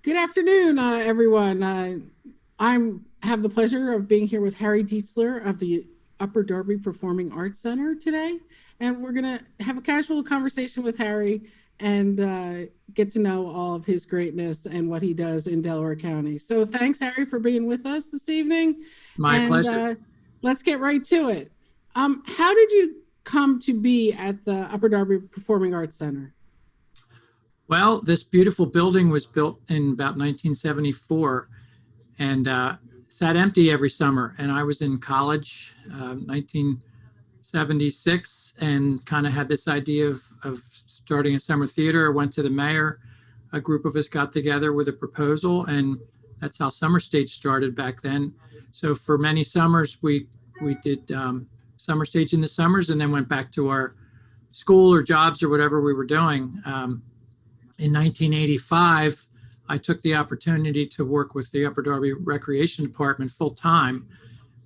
Good afternoon, everyone. I'm have the pleasure of being here with Harry Dietzler of the Upper Darby Performing Arts Center today, and we're gonna have a casual conversation with Harry and get to know all of his greatness and what he does in Delaware County. So, thanks, Harry, for being with us this evening, My and pleasure. let's get right to it. How did you come to be at the Upper Darby Performing Arts Center? Well, this beautiful building was built in about 1974 and sat empty every summer. And I was in college, 1976, and kind of had this idea of starting a summer theater. I went to the mayor. A group of us got together with a proposal, and that's how Summer Stage started back then. So for many summers, we did Summer Stage in the summers, and then went back to our school or jobs or whatever we were doing. In 1985, I took the opportunity to work with the Upper Darby Recreation Department full time,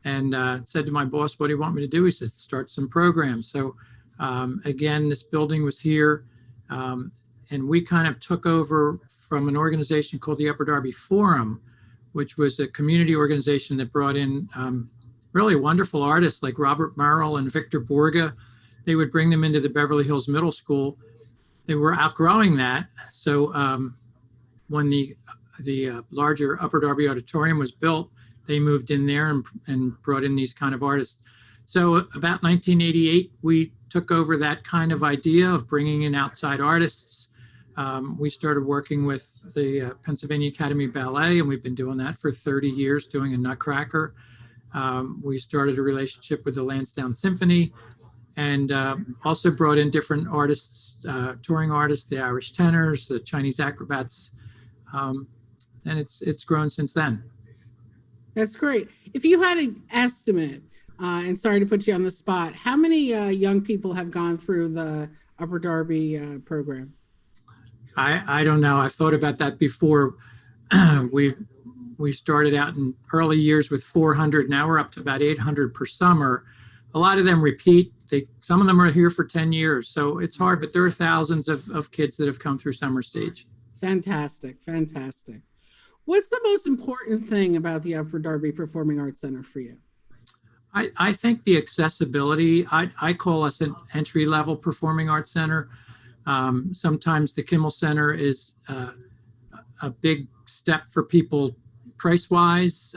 and said to my boss, "What do you want me to do?" He says, "Start some programs." So again, this building was here, and we kind of took over from an organization called the Upper Darby Forum, which was a community organization that brought in really wonderful artists like Robert Merrill and Victor Borga. They would bring them into the Beverly Hills Middle School. They were outgrowing that. So when the larger Upper Darby Auditorium was built, they moved in there and brought in these kind of artists. So about 1988, we took over that kind of idea of bringing in outside artists. We started working with the Pennsylvania Academy of Ballet, and we've been doing that for 30 years, doing a Nutcracker. We started a relationship with the Lansdowne Symphony, and also brought in different artists, touring artists, the Irish tenors, the Chinese acrobats, and it's grown since then. That's great. If you had an estimate, and sorry to put you on the spot, how many young people have gone through the Upper Darby program? I don't know. I thought about that before. we we started out in early years with 400. Now we're up to about 800 per summer. A lot of them repeat. Some of them are here for 10 years. So it's hard, but there are thousands of kids that have come through Summer Stage. Fantastic, fantastic. What's the most important thing about the Upper Darby Performing Arts Center for you? I think the accessibility, I call us an entry-level performing arts center. Sometimes the Kimmel Center is a big step for people price-wise,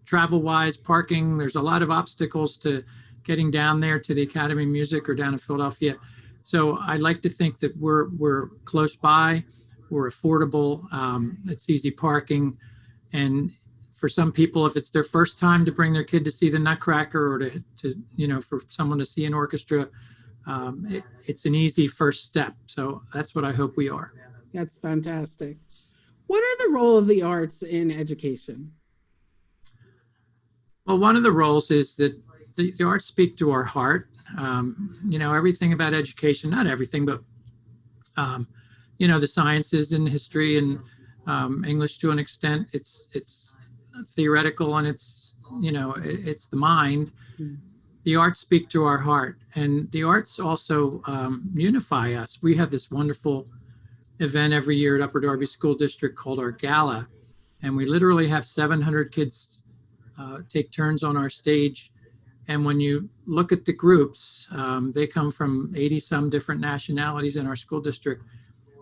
travel-wise, parking. There's a lot of obstacles to getting down there to the Academy of Music or down in Philadelphia. So I like to think that we're close by, we're affordable, it's easy parking, and for some people, if it's their first time to bring their kid to see the Nutcracker, or to for someone to see an orchestra, it's an easy first step. So that's what I hope we are. That's fantastic. What are the role of the arts in education? Well, one of the roles is that the arts speak to our heart. Everything about education, not everything, but the sciences and history and English to an extent, it's theoretical, and it's the mind. The arts speak to our heart, and the arts also unify us. We have this wonderful event every year at Upper Darby School District called our Gala, and we literally have 700 kids take turns on our stage. And when you look at the groups, they come from 80 some different nationalities in our school district.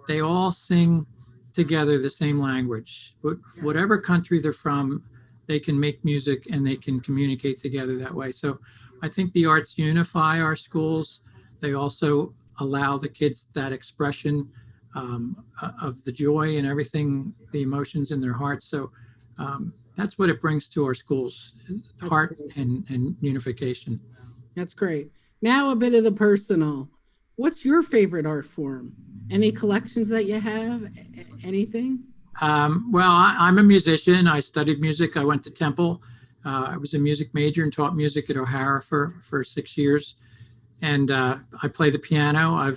They all sing together the same language. Whatever country they're from, they can make music and they can communicate together that way. So I think the arts unify our schools. They also allow the kids that expression of the joy and everything, the emotions in their hearts. So that's what it brings to our schools, heart and unification. That's great. Now a bit of the personal. What's your favorite art form? Any collections that you have? Anything? Well, I'm a musician. I studied music. I went to Temple. I was a music major and taught music at O'Hara for 6 years. And I play the piano.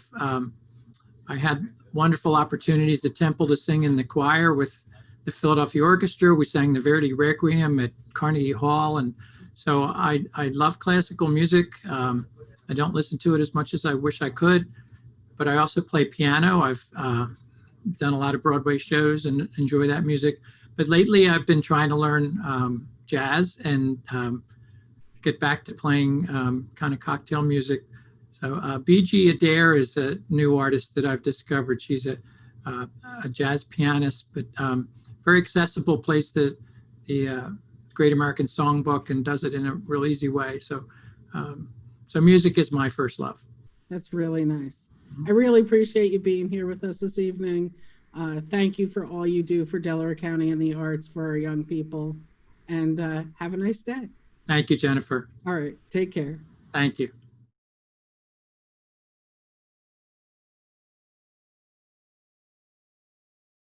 I had wonderful opportunities at Temple to sing in the choir with the Philadelphia Orchestra. We sang the Verdi Requiem at Carnegie Hall. And so I love classical music. I don't listen to it as much as I wish I could, but I also play piano. I've done a lot of Broadway shows and enjoy that music. But lately, I've been trying to learn jazz and get back to playing kind of cocktail music. So BG Adair is a new artist that I've discovered. She's a jazz pianist, but very accessible, plays the Great American Songbook and does it in a real easy way. So music is my first love. That's really nice. I really appreciate you being here with us this evening. Thank you for all you do for Delaware County and the arts for our young people. And have a nice day. Thank you, Jennifer. All right. Take care. Thank you.